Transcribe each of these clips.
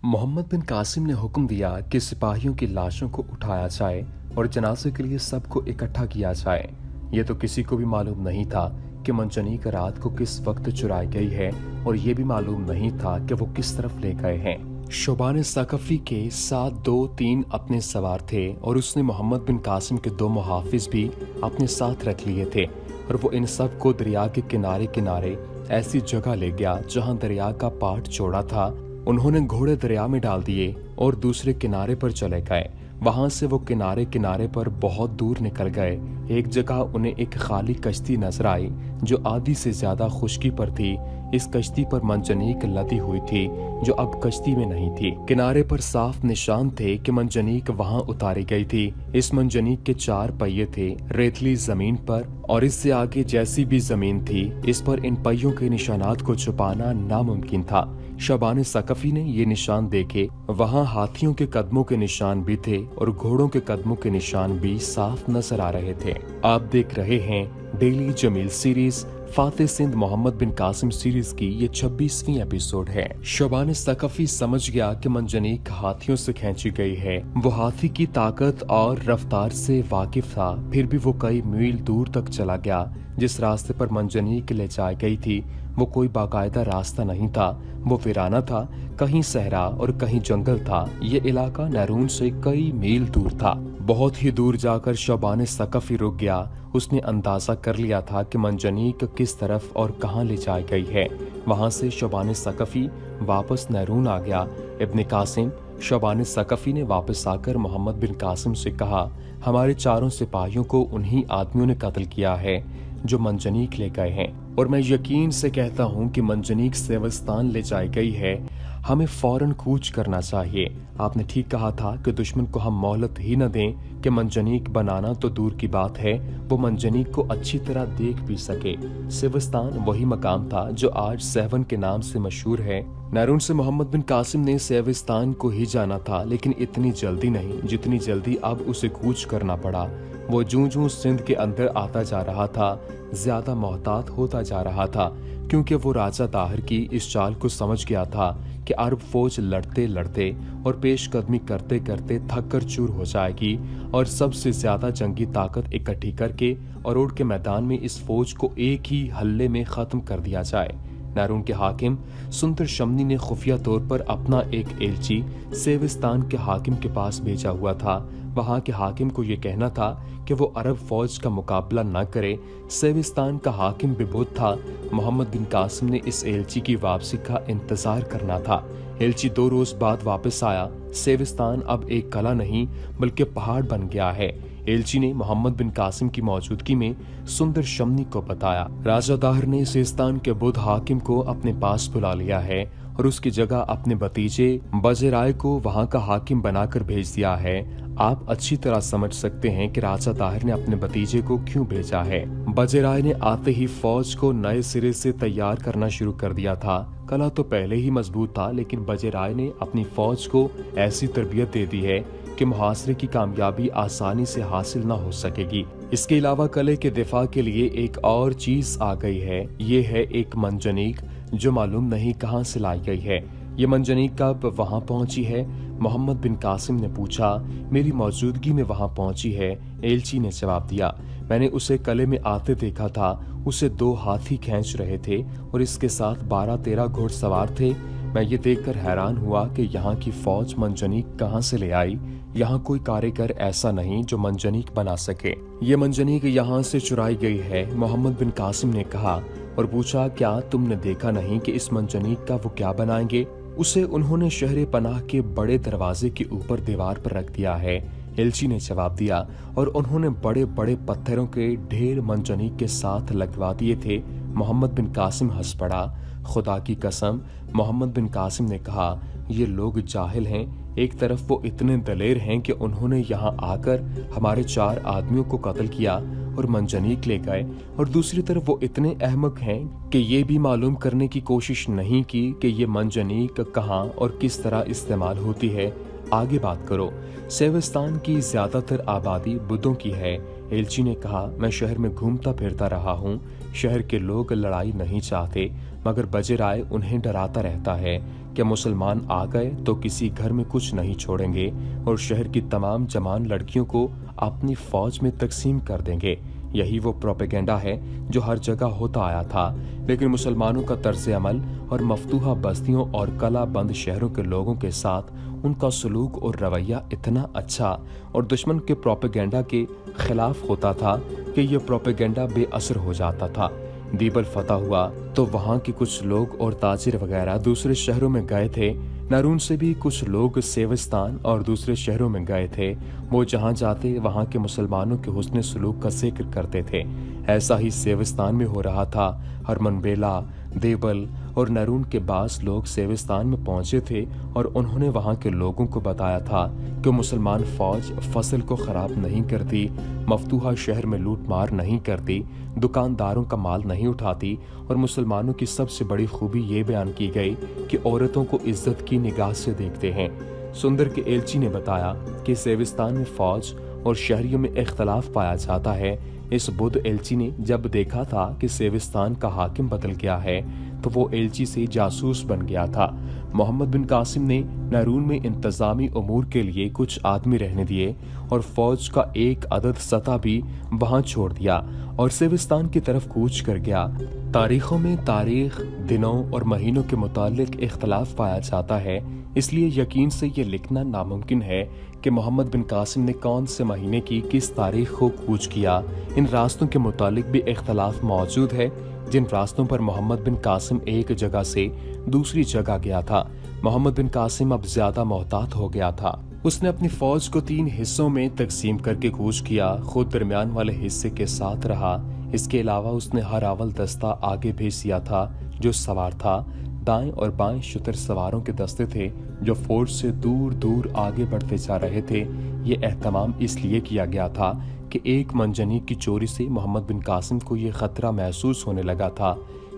मोहम्मद बिन कासिम ने हुक्म दिया कि सिपाहियों की लाशों को उठाया जाए और जनाजे के लिए सबको इकट्ठा किया जाए। ये तो किसी को भी मालूम नहीं था कि मंजनीक रात को किस वक्त चुराई गई है और ये भी मालूम नहीं था कि वो किस तरफ ले गए हैं। शोबान सकफी के साथ 2-3 अपने सवार थे और उसने मोहम्मद बिन कासिम के 2 मुहाफिज भी अपने साथ रख लिए थे और वो इन सब को दरिया के किनारे किनारे ऐसी जगह ले गया जहां दरिया का पाट चौड़ा था। उन्होंने घोड़े दरिया में डाल दिए और दूसरे किनारे पर चले गए। वहां से वो किनारे किनारे पर बहुत दूर निकल गए। एक जगह उन्हें एक खाली कश्ती नजर आई जो आधी से ज्यादा खुश्की पर थी। इस कश्ती पर मंजनीक लदी हुई थी जो अब कश्ती में नहीं थी। किनारे पर साफ निशान थे कि मंजनीक वहां उतारी गई थी। इस मंजनीक के 4 पहिए थे रेतली जमीन पर और इससे आगे जैसी भी जमीन थी इस पर इन पहियों के निशानात को छुपाना नामुमकिन था। शबान सकफी ने ये निशान देखे। वहां हाथियों के कदमों के निशान भी थे और घोड़ों के कदमों के निशान भी साफ नजर आ रहे थे। आप देख रहे हैं डेली जमील सीरीज फातेह सिंध मोहम्मद बिन कासिम सीरीज की ये 26वीं एपिसोड है। शबान सकफी समझ गया कि मंजनीक हाथियों से खींची गई है। वो हाथी की ताकत और रफ्तार से वाकिफ था, फिर भी वो कई मील दूर तक चला गया। जिस रास्ते पर मंजनीक ले जाई गई थी वो कोई बाकायदा रास्ता नहीं था, वो वीराना था। कहीं सहरा और कहीं जंगल था। ये इलाका नैरून से कई मील दूर था। बहुत ही दूर जाकर शबान सकफी रुक गया। उसने अंदाजा कर लिया था कि मंजनीक किस तरफ और कहां ले जाई गई है। वहां से शबान सकफी वापस नैरून आ गया। इब्न कासिम शबान सकफी ने वापस आकर मोहम्मद बिन कासिम से कहा, हमारे 4 सिपाहियों को उन्हीं आदमियों ने कत्ल किया है जो मंजनीक ले गए हैं और मैं यकीन से कहता हूं कि मंजनीक सेवस्तान ले जाई गई है। हमें फौरन कूच करना चाहिए। आपने ठीक कहा था कि दुश्मन को हम मोहलत ही न दें कि मंजनीक बनाना तो दूर की बात है, वो मंजनीक को अच्छी तरह देख भी सके। सेवस्तान वही मकाम था जो आज सहवन के नाम से मशहूर है। नैरून से मोहम्मद बिन कासिम ने सेविस्तान को ही जाना था, लेकिन इतनी जल्दी नहीं जितनी जल्दी अब उसे कूच करना पड़ा। वो जूं-जूं सिंध के अंदर आता जा रहा था ज्यादा मोहतात होता जा रहा था, क्योंकि वो राजा ताहिर की इस चाल को समझ गया था कि अरब फौज लड़ते लड़ते और पेशकदमी करते करते थक कर चूर हो जाएगी और सबसे ज्यादा जंगी ताकत इकट्ठी करके अरोड़ के मैदान में इस फौज को एक ही हल्ले में खत्म कर दिया जाए। नैरून के हाकिम सुंदर शमनी ने खुफिया तौर पर अपना एक एलची सेविस्तान के हाकिम के पास भेजा हुआ था। वहां के हाकिम को ये कहना था कि वो अरब फौज का मुकाबला न करे। सेविस्तान का हाकिम बेबुध था। मोहम्मद बिन कासिम ने इस एलची की वापसी का इंतजार करना था। एलची 2 रोज बाद वापस आया। सेविस्तान अब एक कला नहीं बल्कि पहाड़ बन गया है। एलची ने मोहम्मद बिन कासिम की मौजूदगी में सुंदर शमनी को बताया। राजा ताहिर ने सिस्तान के बुध हाकिम को अपने पास बुला लिया है और उसकी जगह अपने भतीजे बजेराय को वहां का हाकिम बनाकर भेज दिया है। आप अच्छी तरह समझ सकते हैं कि राजा ताहिर ने अपने भतीजे को क्यों भेजा है। बजेराय ने आते ही फौज को नए सिरे से तैयार करना शुरू कर दिया था। कला तो पहले ही मजबूत था, लेकिन बजेराय ने अपनी फौज को ऐसी तरबियत दे दी है कि मुहासरे की कामयाबी आसानी से हासिल न हो सकेगी। इसके अलावा किले के दिफा के लिए एक और चीज आ गई है। ये है एक मंजनीक जो मालूम नहीं कहां से लाई गई है। ये मंजनीक कब वहां पहुंची है? मोहम्मद बिन कासिम ने पूछा। मेरी मौजूदगी में वहां पहुंची है, एलची ने जवाब दिया। मैंने उसे किले में आते देखा था। उसे 2 हाथी खींच रहे थे और इसके साथ 12-13 घुड़सवार थे। मैं ये देखकर हैरान हुआ कि यहाँ की फौज मंजनीक कहाँ से ले आई। यहाँ कोई कारीगर ऐसा नहीं जो मंजनीक बना सके। ये मंजनीक यहाँ से चुराई गई है, मोहम्मद बिन कासिम ने कहा और पूछा, क्या तुमने देखा नहीं कि इस मंजनीक का वो क्या बनाएंगे? उसे उन्होंने शहर पनाह के बड़े दरवाजे के ऊपर दीवार पर रख दिया है, एलची ने जवाब दिया। और उन्होंने बड़े बड़े पत्थरों के ढेर मंजनीक के साथ लगवा दिए थे। मोहम्मद बिन कासिम हंस पड़ा। खुदा की कसम, मोहम्मद बिन कासिम ने कहा, ये लोग जाहिल हैं। एक तरफ वो इतने दलेर हैं कि उन्होंने यहाँ आकर हमारे 4 आदमियों को कत्ल किया और मंजनीक ले गए, और दूसरी तरफ वो इतने अहमक हैं कि ये भी मालूम करने की कोशिश नहीं की कि ये मंजनीक कहाँ और किस तरह इस्तेमाल होती है। आगे बात करो। सेविस्तान की ज्यादातर आबादी बुद्धों की है। एलची ने कहा, मैं शहर में घूमता फिरता रहा हूँ। शहर के लोग लड़ाई नहीं चाहते, मगर बजराय उन्हें डराता रहता है कि मुसलमान आ गए तो किसी घर में कुछ नहीं छोड़ेंगे और शहर की तमाम जवान लड़कियों को अपनी फौज में तकसीम कर देंगे। यही वो प्रोपेगेंडा है जो हर जगह होता आया था, लेकिन मुसलमानों का तर्ज अमल और मफतूहा बस्तियों और कला बंद शहरों के लोगों के साथ उनका सलूक और रवैया इतना अच्छा और दुश्मन के प्रोपेगेंडा के खिलाफ होता था कि ये प्रोपेगेंडा बेअसर हो जाता था। दीबल फतह हुआ तो वहाँ के कुछ लोग और ताजिर वगैरह दूसरे शहरों में गए थे। नारून से भी कुछ लोग सेविस्तान और दूसरे शहरों में गए थे। वो जहाँ जाते वहाँ के मुसलमानों के हुस्न सलूक का जिक्र करते थे। ऐसा ही सेविस्तान में हो रहा था। हरमनबेला, देवल और नरून के बास लोग सेविस्तान में पहुंचे थे और उन्होंने वहां के लोगों को बताया था कि मुसलमान फौज फसल को खराब नहीं करती, मफतूहा शहर में लूट मार नहीं करती, दुकानदारों का माल नहीं उठाती और मुसलमानों की सबसे बड़ी खूबी ये बयान की गई कि औरतों को इज्जत की निगाह से देखते हैं। सुंदर के एलची ने बताया कि सेविस्तान में फौज और शहरियों में इख्तलाफ पाया जाता है। इस बुध एलची ने जब देखा था कि सेविस्तान का हाकिम बदल गया है तो वो एलची से जासूस बन गया था। मोहम्मद बिन कासिम ने नारून में इंतजामी उमूर के लिए कुछ आदमी रहने दिए और फौज का एक अदद सता भी वहां छोड़ दिया और सेविस्तान की तरफ कूच कर गया। तारीखों में तारीख, दिनों और महीनों के मुतालिक इख्तलाफ पाया जाता है, इसलिए यकीन से ये लिखना नामुमकिन है कि मोहम्मद बिन कासिम ने कौन से महीने की किस तारीख को कूच किया। इन रास्तों के मुतालिक भी इख्तलाफ मौजूद है। जिन रास्तों पर मोहम्मद बिन कासिम एक जगह से दूसरी जगह गया था, मोहम्मद बिन कासिम अब ज्यादा मोहतात हो गया था। उसने अपनी फौज को 3 हिस्सों में तकसीम करके कूच किया, खुद दरमियान वाले हिस्से के साथ रहा। इसके अलावा उसने हर अवल दस्ता आगे भेज दिया था जो सवार था। दाएं और बाएं शुतर सवारों के दस्ते थे जो फौज से दूर दूर आगे बढ़ते जा रहे थे। ये एहतमाम इसलिए किया गया था कि एक मंजनीक की चोरी से मोहम्मद बिन कासिम को ये खतरा महसूस होने लगा था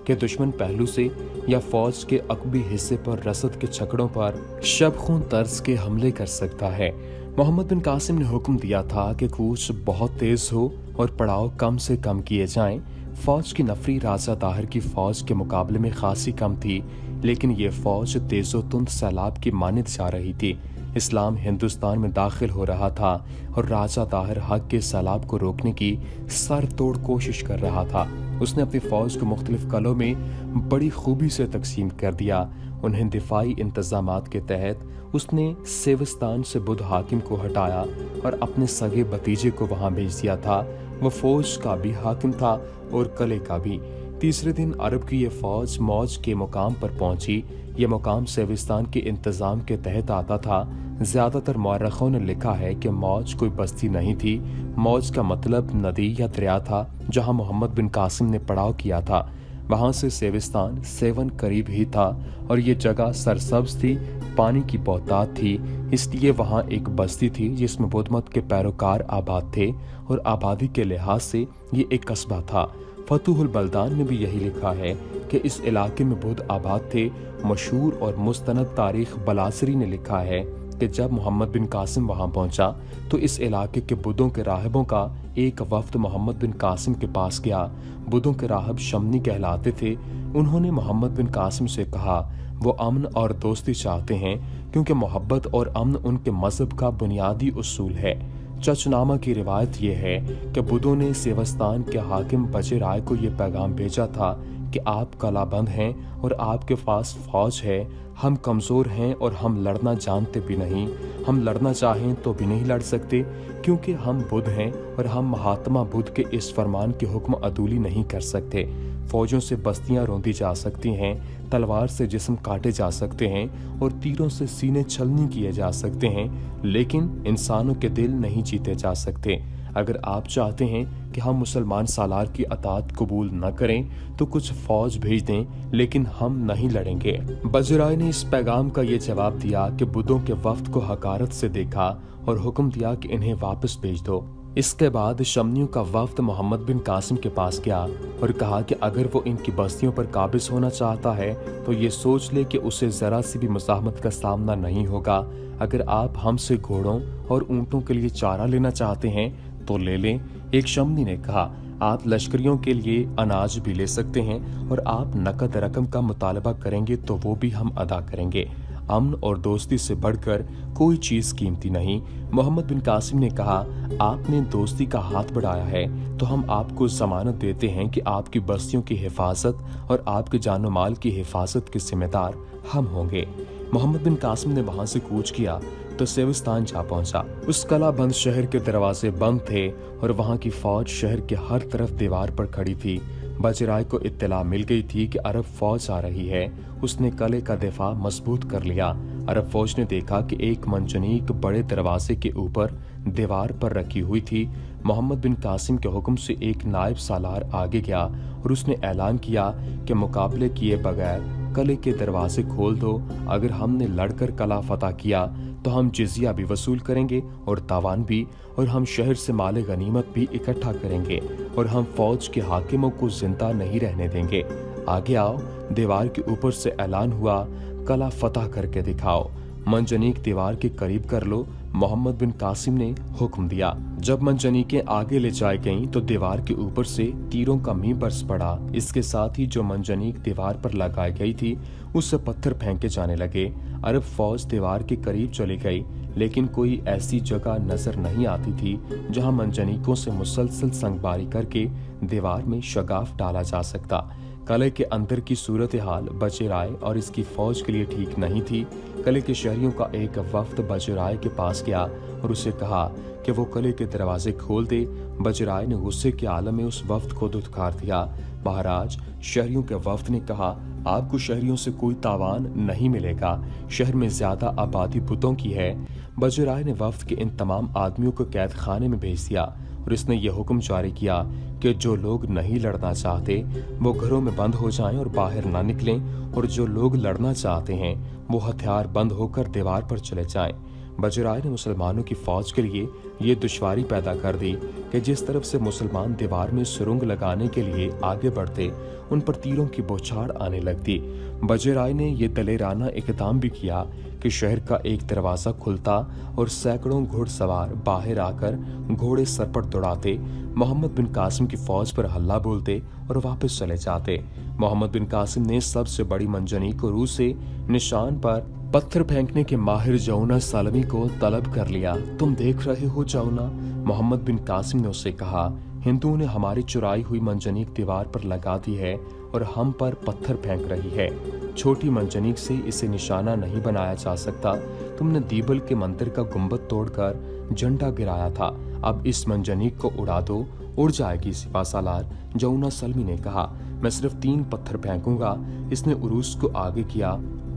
कि दुश्मन पहलू से या फौज के अकबी हिस्से पर रसद के छकड़ों पर शब-खून तर्ज के हमले कर सकता है। मोहम्मद बिन कासिम ने हुक्म दिया था कि कूच बहुत तेज हो और पड़ाव कम से कम किए जाएं। फौज की नफरी राजा ताहिर की फौज के मुकाबले में खासी कम थी, लेकिन ये फौज तेजोतुंद सैलाब की मानित जा रही थी। इस्लाम हिंदुस्तान में दाखिल हो रहा था और राजा ताहिर हक के सैलाब को रोकने की सर तोड़ कोशिश कर रहा था। उसने अपनी फौज को मुख्तलिफ कलों में बड़ी खूबी से तकसीम कर दिया। उन्हें दिफाई इंतजामात के तहत उसने सेविस्तान से बुध हाकिम को हटाया और अपने सगे भतीजे को वहां भेज दिया था। वह फौज का भी हाकिम था और कले का भी। तीसरे दिन अरब की यह फौज मौज के मुकाम पर पहुंची। यह मुकाम सेविस्तान के इंतजाम के तहत आता था। ज्यादातर मौरखों ने लिखा है कि मौज कोई बस्ती नहीं थी। मौज का मतलब नदी या दरिया था जहां मोहम्मद बिन कासिम ने पड़ाव किया था। वहां से सेविस्तान सेवन करीब ही था और ये जगह सरसब्ज थी, पानी की बहुतात थी, इसलिए वहां एक बस्ती थी जिसमें बुद्धमत के पैरोकार आबाद थे और आबादी के लिहाज से ये एक कस्बा था। फतहुल बल्दान में भी यही लिखा है कि इस इलाके में बुद्ध आबाद थे। मशहूर और मुस्तनद तारीख बलासरी ने लिखा है कि जब मोहम्मद बिन कासिम वहां पहुंचा तो इस इलाके के बुद्धों के राहिबों का एक वफ्द मोहम्मद बिन कासिम के पास गया। बुद्धों के राहिब शमनी कहलाते थे। उन्होंने मोहम्मद बिन कासिम से कहा वो अमन और दोस्ती चाहते हैं क्योंकि मोहब्बत और अमन उनके मजहब का बुनियादी उसूल है। चचनामा की रिवायत यह है कि बुद्धों ने सेवस्तान के हाकिम बजराय को यह पैगाम भेजा था कि आप कलाबंद हैं और आपके पास फौज है। हम कमज़ोर हैं और हम लड़ना जानते भी नहीं। हम लड़ना चाहें तो भी नहीं लड़ सकते क्योंकि हम बुद्ध हैं और हम महात्मा बुद्ध के इस फरमान की हुक्म अदूली नहीं कर सकते। फौजों से बस्तियां रौंदी जा सकती हैं, तलवार से जिस्म काटे जा सकते हैं और तीरों से सीने छलनी किए जा सकते हैं, लेकिन इंसानों के दिल नहीं जीते जा सकते। अगर आप चाहते हैं कि हम मुसलमान सालार की अतात कबूल न करें तो कुछ फौज भेज दें, लेकिन हम नहीं लड़ेंगे। बजराय ने इस पैगाम का ये जवाब दिया कि बुद्धों के वफ्द को हकारत से देखा और हुक्म दिया कि इन्हें वापस भेज दो। इसके बाद शमनियों का वफ्द मोहम्मद बिन कासिम के पास गया और कहा कि अगर वो इनकी बस्तियों पर काबिज होना चाहता है तो ये सोच ले कि उसे जरा सी भी मुज़ाहमत का सामना नहीं होगा। अगर आप हमसे घोड़ों और ऊंटों के लिए चारा लेना चाहते हैं तो ले लें। एक शमनी ने कहा, आप लश्करियों के लिए अनाज भी ले सकते हैं और आप नकद रकम का मुतालबा करेंगे तो वो भी हम अदा करेंगे। अमन और दोस्ती से बढ़कर कोई चीज कीमती नहीं। मोहम्मद बिन कासिम ने कहा, आपने दोस्ती का हाथ बढ़ाया है तो हम आपको जमानत देते हैं कि आपकी बस्तियों की हिफाजत और आपके जानो माल की हिफाजत के जिम्मेदार हम होंगे। मोहम्मद बिन कासिम ने वहां से कूच किया तो सेविस्तान जा पहुंचा। उस कला बंद शहर के दरवाजे बंद थे और वहां की फौज शहर के हर तरफ दीवार पर खड़ी थी। बजराय को इत्तला मिल गई थी कि अरब फौज आ रही है। उसने किले का दिफा मजबूत कर लिया। अरब फौज ने देखा कि एक मंजनीक बड़े दरवाजे के ऊपर दीवार पर रखी हुई थी। मोहम्मद बिन कासिम के हुक्म से एक नायब सालार आगे गया और उसने ऐलान किया कि मुकाबले किए बगैर किले के दरवाजे खोल दो। अगर हमने लड़कर किला फतह किया तो हम जिजिया भी वसूल करेंगे और तावान भी, और हम शहर से माले गनीमत भी इकट्ठा करेंगे और हम फौज के हाकिमों को जिंदा नहीं रहने देंगे। आगे आओ। दीवार के ऊपर से ऐलान हुआ, किला फतह करके दिखाओ। मंजनीक दीवार के करीब कर लो। मोहम्मद बिन कासिम ने हुक्म दिया। जब मंजनीकें आगे ले जाई गईं तो दीवार के ऊपर से तीरों का मींह बरस पड़ा। इसके साथ ही जो मंजनीक दीवार पर लगाई गई थी उससे पत्थर फेंके जाने लगे। अरब फौज दीवार के करीब चली गई, लेकिन कोई ऐसी जगह नजर नहीं आती थी जहां मंजनीकों से मुसलसल संगबारी करके दीवार में शगाफ डाला जा सकता। किले के अंदर की सूरत हाल बजराय और इसकी फौज के लिए ठीक नहीं थी। किले के शहरियों का एक वफ्द बजराय के पास गया और उसे कहा कि वो किले के दरवाजे खोल दे। बजराय ने गुस्से के आलम में उस वफ्द को दुत्कार दिया। महाराज, शहरियों के वफ्द ने कहा, आपको शहरियों से कोई तावान नहीं मिलेगा। शहर में ज्यादा आबादी बुतों की है। बजराय ने वफ्द के इन तमाम आदमियों को कैद खाने में भेज दिया और इसने यह हुक्म जारी किया कि जो लोग नहीं लड़ना चाहते वो घरों में बंद हो जाएं और बाहर ना निकलें, और जो लोग लड़ना चाहते हैं वो हथियार बंद होकर दीवार पर चले जाएं। बजराय ने मुसलमानों की फौज के लिए ये दुश्वारी पैदा कर दी कि जिस तरफ से मुसलमान दीवार में सुरंग लगाने के लिए आगे बढ़ते उन पर तीरों की बौछार आने लगती। बजराय ने यह दलेराना इकदाम भी किया कि शहर का एक दरवाजा खुलता और सैकड़ों घुड़सवार बाहर आकर घोड़े सर पर दौड़ाते, मोहम्मद बिन कासिम की फौज पर हल्ला बोलते और वापस चले जाते। मोहम्मद बिन कासिम ने सबसे बड़ी मंजनी को रूह से निशान पर पत्थर फेंकने के माहिर जौना सालमी को तलब कर लिया। तुम देख रहे हो जौना, मोहम्मद बिन कासिम ने उससे कहा, हिंदुओं ने हमारी चुराई हुई मंजनीक दीवार पर लगा दी है और हम पर पत्थर फेंक रही है। छोटी मंजनीक से इसे निशाना नहीं बनाया जा सकता। तुमने दीबल के मंदिर का गुंबद तोड़कर झंडा गिराया था। अब इस मंजनीक को उड़ा दो, उड़ जाएगी सिपा सालार। जौना सलमी ने कहा, मैं सिर्फ 3 पत्थर फेंकूंगा। इसने उरूस को आगे किया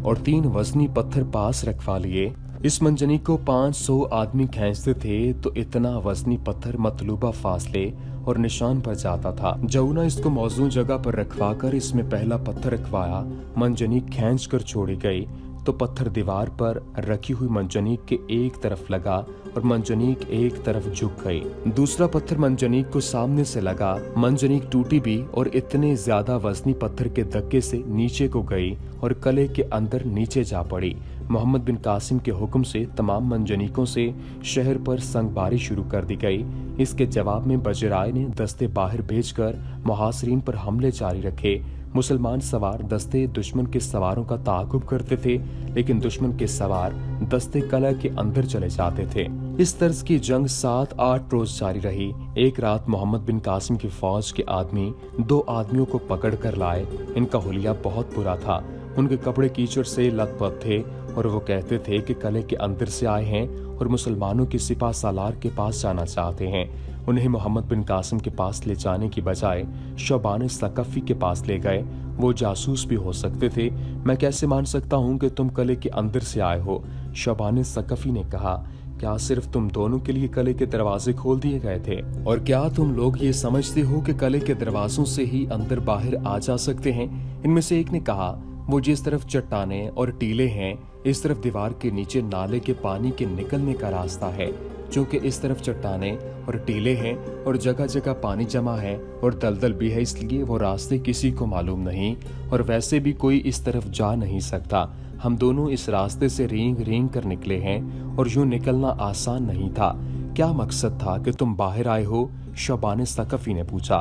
और 3 वजनी पत्थर पास रखवा लिए। इस मंजनी को 500 आदमी खींचते थे तो इतना वजनी पत्थर मतलूबा फासले और निशान पर जाता था। जौना इसको मौजूद जगह पर रखवाकर इसमें पहला पत्थर रखवाया। मंजनी खींच कर छोड़ी गई तो पत्थर दीवार पर रखी हुई मंजनीक के एक तरफ लगा और मंजनीक एक तरफ झुक गई। दूसरा पत्थर मंजनीक को सामने से लगा। मंजनीक टूटी भी और इतने ज्यादा वजनी पत्थर के धक्के से नीचे को गई और किले के अंदर नीचे जा पड़ी। मोहम्मद बिन कासिम के हुक्म से तमाम मंजनीकों से शहर पर संगबारी शुरू कर दी गई। इसके जवाब में बजराय ने दस्ते बाहर भेजकर मुहासिरीन पर हमले जारी रखे। मुसलमान सवार दस्ते दुश्मन के सवारों का ताक़ुब करते थे, लेकिन दुश्मन के सवार दस्ते किला के अंदर चले जाते थे। इस तर्ज की जंग 7-8 रोज जारी रही। एक रात मोहम्मद बिन कासिम की फौज के आदमी 2 आदमियों को पकड़ कर लाए। इनका हुलिया बहुत बुरा था। उनके कपड़े कीचड़ से लथपथ थे और वो कहते थे कि किले के अंदर से आए हैं और मुसलमानों की सिपा सालार के पास जाना चाहते हैं। उन्हें मोहम्मद बिन कासिम के पास ले जाने की बजाय शबान सकफी के पास ले गए। वो जासूस भी हो सकते थे। मैं कैसे मान सकता हूँ कि तुम किले के अंदर से आए हो? शबान सकफी ने कहा, क्या सिर्फ तुम दोनों के लिए किले के दरवाजे खोल दिए गए थे? और क्या तुम लोग ये समझते हो कि किले के दरवाजों से ही अंदर बाहर आ जा सकते हैं? इनमें से एक ने कहा, वो जिस तरफ चट्टाने और टीले हैं इस तरफ दीवार के नीचे नाले के पानी के निकलने का रास्ता है। क्योंकि इस तरफ चट्टाने और टीले हैं और जगह जगह पानी जमा है और दलदल भी है, इसलिए वो रास्ते किसी को मालूम नहीं और वैसे भी कोई इस तरफ जा नहीं सकता। हम दोनों इस रास्ते से रेंग रेंग कर निकले हैं और यूं निकलना आसान नहीं था। क्या मकसद था कि तुम बाहर आए हो? शबान सकफी ने पूछा।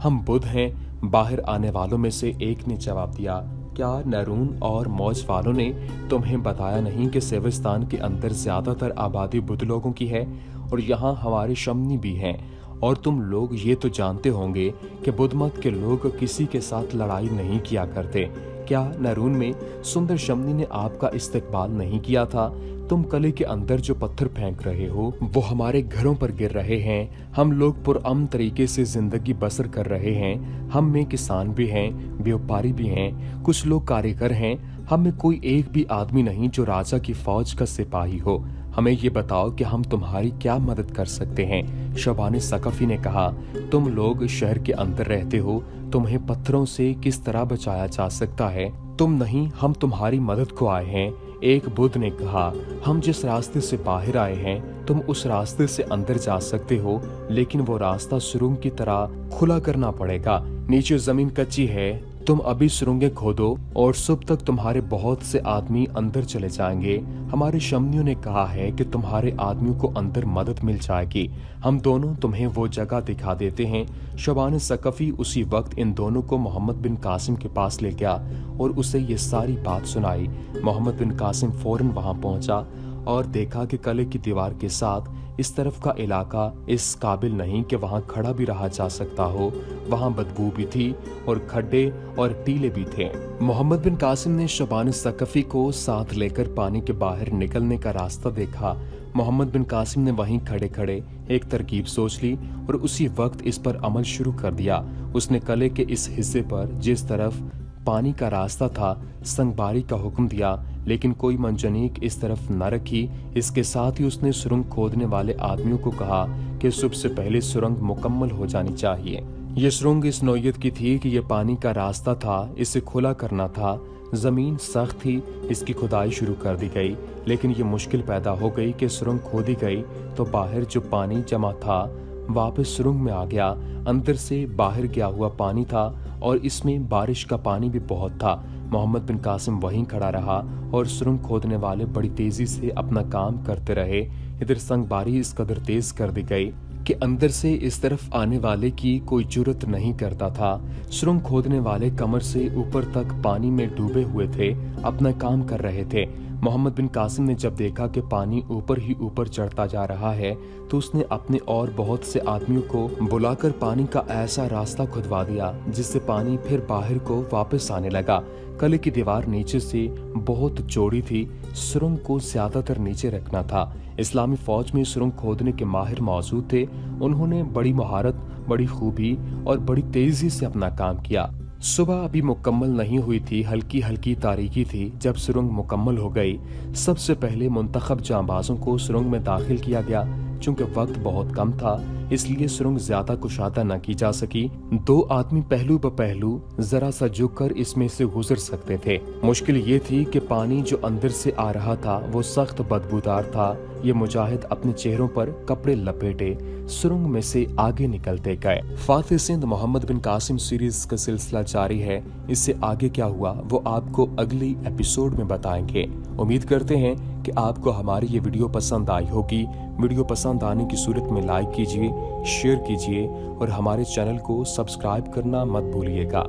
हम बुद्ध हैं, बाहर आने वालों में से एक ने जवाब दिया। क्या नरून और मौज वालों ने तुम्हें बताया नहीं कि सेविस्तान के अंदर ज्यादातर आबादी बुद्ध लोगों की है और यहाँ हमारे शमनी भी हैं, और तुम लोग ये तो जानते होंगे कि बुद्ध मत के लोग किसी के साथ लड़ाई नहीं किया करते। क्या नरून में सुंदर शमनी ने आपका इस्तकबाल नहीं किया था? तुम कले के अंदर जो पत्थर फेंक रहे हो वो हमारे घरों पर गिर रहे हैं। हम लोग पुरअमन तरीके से जिंदगी बसर कर रहे हैं। हम में किसान भी हैं, व्यापारी भी हैं, कुछ लोग कारीगर हैं। हम में कोई एक भी आदमी नहीं जो राजा की फौज का सिपाही हो। हमें ये बताओ कि हम तुम्हारी क्या मदद कर सकते हैं? शबान सकफी ने कहा, तुम लोग शहर के अंदर रहते हो, तुम्हें पत्थरों से किस तरह बचाया जा सकता है? तुम नहीं, हम तुम्हारी मदद को आए हैं। एक बुद्ध ने कहा, हम जिस रास्ते से बाहर आए हैं तुम उस रास्ते से अंदर जा सकते हो, लेकिन वो रास्ता सुरंग की तरह खुला करना पड़ेगा। नीचे जमीन कच्ची है, तुम अभी सुरंगें खोदो और सुबह तक तुम्हारे बहुत से आदमी अंदर चले जाएंगे। हमारे शमनियों ने कहा है कि तुम्हारे आदमियों को अंदर मदद मिल जाएगी। हम दोनों तुम्हें वो जगह दिखा देते हैं। शबान सकफी उसी वक्त इन दोनों को मोहम्मद बिन कासिम के पास ले गया और उसे ये सारी बात सुनाई। मोहम्मद बिन कासिम फौरन वहां पहुंचा और देखा कि किले की दीवार के साथ इस तरफ का इलाका इस काबिल नहीं कि वहां खड़ा भी रहा जा सकता हो। वहां बदबू भी थी और खड्डे और टीले भी थे। मोहम्मद बिन कासिम ने शबान सकफी को साथ लेकर पानी के बाहर निकलने का रास्ता देखा। मोहम्मद बिन कासिम ने वहीं खड़े खड़े एक तरकीब सोच ली और उसी वक्त इस पर अमल शुरू कर दिया। उसने किले के इस हिस्से पर जिस तरफ पानी का रास्ता था संगबारी का हुक्म दिया, लेकिन कोई मंजनीक इस तरफ न रखी। इसके साथ ही उसने सुरंग खोदने वाले आदमियों को कहा कि सुबह से पहले सुरंग मुकम्मल हो जानी चाहिए। ये सुरंग इस नौयत की थी कि ये पानी का रास्ता था, इसे खुला करना था। जमीन सख्त थी, इसकी खुदाई शुरू कर दी गई, लेकिन ये मुश्किल पैदा हो गई कि सुरंग खोदी गई तो बाहर जो पानी जमा था वापस सुरंग में आ गया। अंदर से बाहर गया हुआ पानी था और इसमें बारिश का पानी भी बहुत था। मोहम्मद बिन कासिम वहीं खड़ा रहा और सुरंग खोदने वाले बड़ी तेजी से अपना काम करते रहे। इधर संगबारी इस कदर तेज कर दी गई कि अंदर से इस तरफ आने वाले की कोई जुर्रत नहीं करता था। सुरंग खोदने वाले कमर से ऊपर तक पानी में डूबे हुए थे, अपना काम कर रहे थे। मोहम्मद बिन कासिम ने जब देखा कि पानी ऊपर ही ऊपर चढ़ता जा रहा है तो उसने अपने और बहुत से आदमियों को बुलाकर पानी का ऐसा रास्ता खुदवा दिया जिससे पानी फिर बाहर को वापस आने लगा। किले की दीवार नीचे से बहुत चौड़ी थी, सुरंग को ज्यादातर नीचे रखना था। इस्लामी फौज में सुरंग खोदने के माहिर मौजूद थे। उन्होंने बड़ी महारत, बड़ी खूबी और बड़ी तेजी से अपना काम किया। सुबह अभी मुकम्मल नहीं हुई थी, हल्की हल्की तारीकी थी जब सुरंग मुकम्मल हो गई। सबसे पहले मुंतखब जांबाजों को सुरंग में दाखिल किया गया। चूंकि वक्त बहुत कम था इसलिए सुरंग ज्यादा कुशादा न की जा सकी। 2 आदमी पहलू ब पहलू जरा सा झुककर इसमें से गुजर सकते थे। मुश्किल ये थी कि पानी जो अंदर से आ रहा था वो सख्त बदबूदार था। ये मुजाहिद अपने चेहरों पर कपड़े लपेटे सुरंग में से आगे निकलते गए। फातिह सिंध मोहम्मद बिन कासिम सीरीज का सिलसिला जारी है। इससे आगे क्या हुआ वो आपको अगली एपिसोड में बताएंगे। उम्मीद करते हैं कि आपको हमारी ये वीडियो पसंद आई होगी। वीडियो पसंद आने की सूरत में लाइक कीजिए, शेयर कीजिए और हमारे चैनल को सब्सक्राइब करना मत भूलिएगा।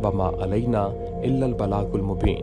वमा अलैना इल्लल बलागुल मुबीन।